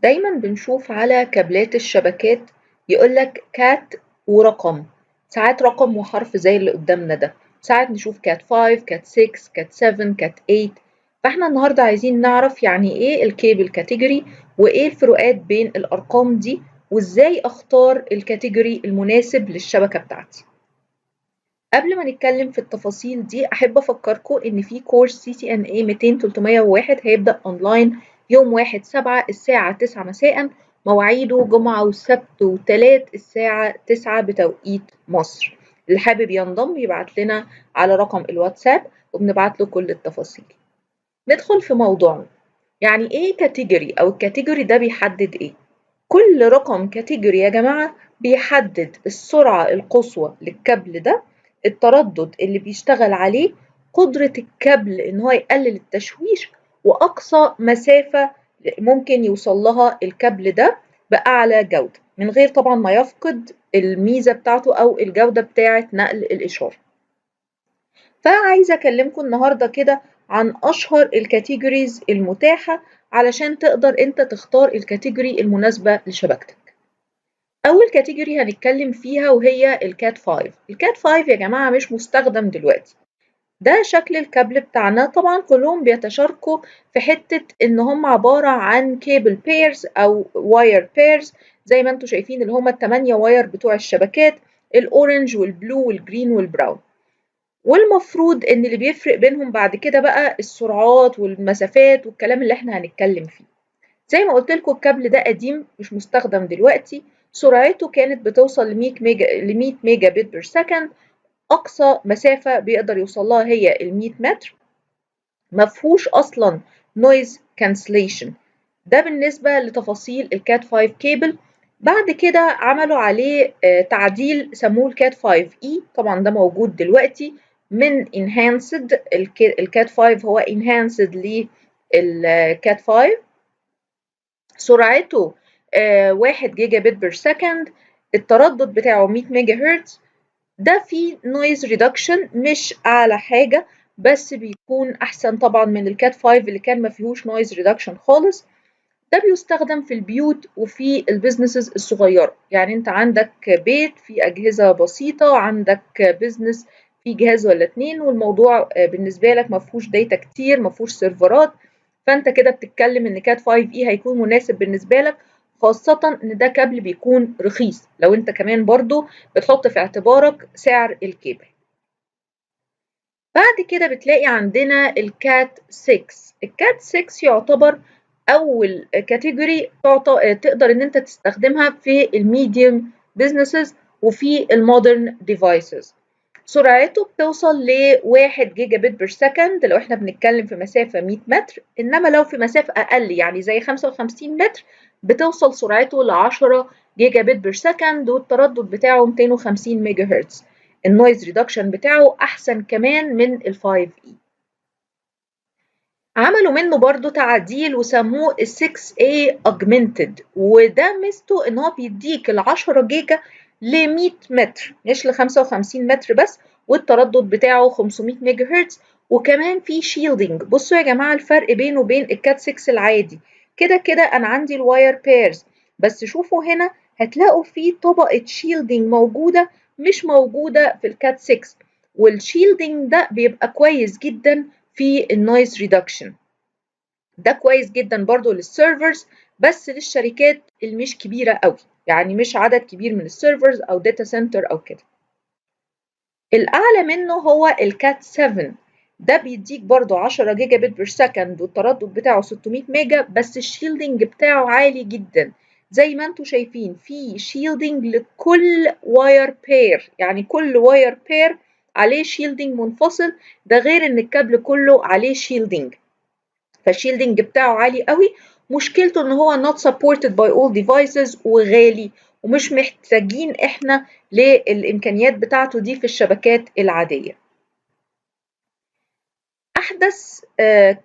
دايما بنشوف على كابلات الشبكات يقولك كات ورقم، ساعات رقم وحرف زي اللي قدامنا ده، ساعات نشوف كات 5 كات 6 كات 7 كات 8. فاحنا النهاردة عايزين نعرف يعني ايه الكيبل كاتيجوري وايه الفروقات بين الارقام دي وازاي اختار الكاتيجوري المناسب للشبكة بتاعتي. قبل ما نتكلم في التفاصيل دي أحب أفكركم إن في كورس CCNA 200-301 هيبدأ أونلاين يوم 1/7 الساعة 9 مساء، مواعيده جمعة وسبت وتلات الساعة 9 بتوقيت مصر. اللي حابب ينضم يبعت لنا على رقم الواتساب وبنبعت له كل التفاصيل. ندخل في موضوعنا. يعني إيه كاتيجوري أو الكاتيجوري ده بيحدد إيه؟ كل رقم كاتيجوري يا جماعة بيحدد السرعة القصوى للكابل ده، التردد اللي بيشتغل عليه، قدرة الكابل إن هو يقلل التشويش، وأقصى مسافة ممكن يوصل لها الكابل ده بأعلى جودة من غير طبعا ما يفقد الميزة بتاعته أو الجودة بتاعة نقل الإشارة. فعايزة أكلمكم النهاردة كده عن أشهر الكاتيجوريز المتاحة علشان تقدر أنت تختار الكاتيجوري المناسبة لشبكتك. أول كاتيجوري هنتكلم فيها وهي الكات 5. الكات 5 يا جماعة مش مستخدم دلوقتي. ده شكل الكابل بتاعنا، طبعا كلهم بيتشاركوا في حتة إن هم عبارة عن كيبل بيرز أو واير بيرز، زي ما انتم شايفين اللي هم ال8 واير بتوع الشبكات، الأورنج والبلو والجرين والبراون. والمفروض إن اللي بيفرق بينهم بعد كده بقى السرعات والمسافات والكلام اللي احنا هنتكلم فيه. زي ما قلت لكم الكابل ده قديم مش مستخدم دلوقتي، سرعته كانت بتوصل ل 100 ميجا بت بير سكند، أقصى مسافة بيقدر يوصل لها هي ال 100 متر، مفهوش أصلا نويز كانسليشن. ده بالنسبة لتفاصيل الكات 5 كيبل. بعد كده عملوا عليه تعديل سموه الكات 5 اي، طبعا ده موجود دلوقتي من enhanced. الكات 5 هو enhanced للكات 5، سرعته 1 جيجا بت بير سكند، التردد بتاعه 100 ميجا هرتز. ده فيه نويز ريدكشن مش أعلى حاجة، بس بيكون أحسن طبعا من الكات 5 اللي كان ما فيهوش نويز ريدكشن خالص. ده بيستخدم في البيوت وفي البيزنسز الصغيرة، يعني أنت عندك بيت في أجهزة بسيطة، عندك بيزنس في جهاز ولا اتنين، والموضوع بالنسبة لك ما فيهوش داتا كتير، ما فيهوش سيرفرات، فأنت كده بتتكلم إن كات 5 اي هيكون مناسب بالنسبة لك، خاصة إن ده كابل بيكون رخيص لو أنت كمان برضو بتحط في اعتبارك سعر الكيبل. بعد كده بتلاقي عندنا الكات 6. الكات 6 يعتبر أول كاتيجوري تقدر إن أنت تستخدمها في الميديوم بيزنسز وفي المودرن ديفايسز. سرعته بتوصل ل 1 جيجا بت بير سكند لو احنا بنتكلم في مسافة 100 متر، إنما لو في مسافة أقل يعني زي 55 متر بتوصل سرعته ل 10 جيجا بت بير سكند، والتردد بتاعه 250 ميجا هرتز. النويز ريدكشن بتاعه أحسن كمان من ال 5 اي. عملوا منه برضو تعديل وسموه ال 6A Augmented، وده ميزته ان هو بيديك ال 10 جيجا ل 100 متر مش ل 55 متر بس، والتردد بتاعه 500 ميجا هرتز، وكمان في شيلدنج. بصوا يا جماعة الفرق بينه وبين الكات 6 العادي، كده كده انا عندي الواير بيرز، بس شوفوا هنا هتلاقوا في طبقة شيلدنج موجودة مش موجودة في الكات 6، والشيلدنج ده بيبقى كويس جدا في النويز ريدكشن. ده كويس جدا برضو للسيرفرز، بس للشركات المش كبيرة قوي، يعني مش عدد كبير من السيرفرز او داتا سنتر او كده. الأعلى منه هو الكات 7، ده بيديك برضو 10 جيجا بت بير سكند والتردد بتاعه 600 ميجا، بس الشيلدنج بتاعه عالي جدا. زي ما انتم شايفين في شيلدنج لكل واير بير، يعني كل واير بير عليه شيلدنج منفصل، ده غير ان الكابل كله عليه شيلدنج، فالشيلدنج بتاعه عالي قوي. مشكلته ان هو not supported by all devices وغالي، ومش محتاجين احنا للامكانيات بتاعته دي في الشبكات العادية. احدث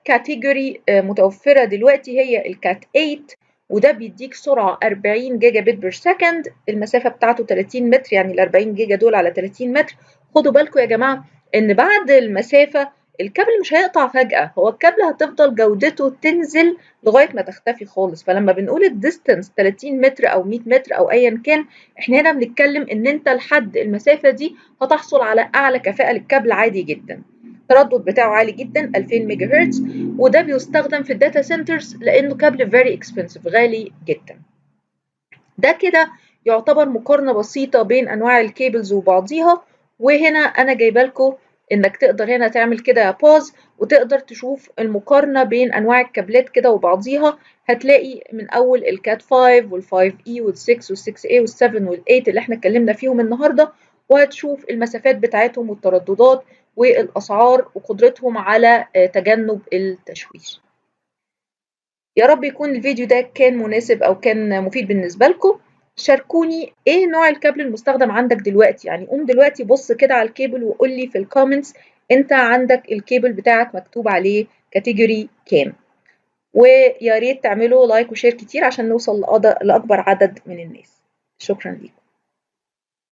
كاتيجوري متوفرة دلوقتي هي الكات 8، وده بيديك سرعة 40 جيجا بت بير سكند، المسافة بتاعته 30 متر، يعني ال 40 جيجا دول على 30 متر. خدوا بالكم يا جماعة ان بعد المسافة الكابل مش هيقطع فجأة، هو الكابل هتفضل جودته تنزل لغاية ما تختفي خالص. فلما بنقول الديستنس 30 متر أو 100 متر أو أيا كان، احنا هنا بنتكلم إن أنت لحد المسافة دي هتحصل على أعلى كفاءة للكابل عادي جدا. التردد بتاعه عالي جدا 2000 ميجا هرتز، وده بيستخدم في الداتا سنترز لأنه كابل فيري اكسبنسيف، غالي جدا. ده كده يعتبر مقارنة بسيطة بين أنواع الكيبلز وبعضيها. وهنا أنا جايبة لكم إنك تقدر هنا تعمل كده باوز وتقدر تشوف المقارنة بين أنواع الكابلات كده وبعضيها. هتلاقي من أول الكات 5 وال5 اي وال6 وال6 اي وال7 وال8 اللي احنا اتكلمنا فيهم النهاردة، وهتشوف المسافات بتاعتهم والترددات والأسعار وقدرتهم على تجنب التشويش. يا رب يكون الفيديو ده كان مناسب أو كان مفيد بالنسبة لكم. شاركوني ايه نوع الكابل المستخدم عندك دلوقتي، يعني قوم دلوقتي بص كده على الكيبل وقول لي في الكومنتس انت عندك الكيبل بتاعك مكتوب عليه كاتيجوري كام. ويا ريت تعملوا لايك وشير كتير عشان نوصل لأكبر عدد من الناس. شكرا ليكم.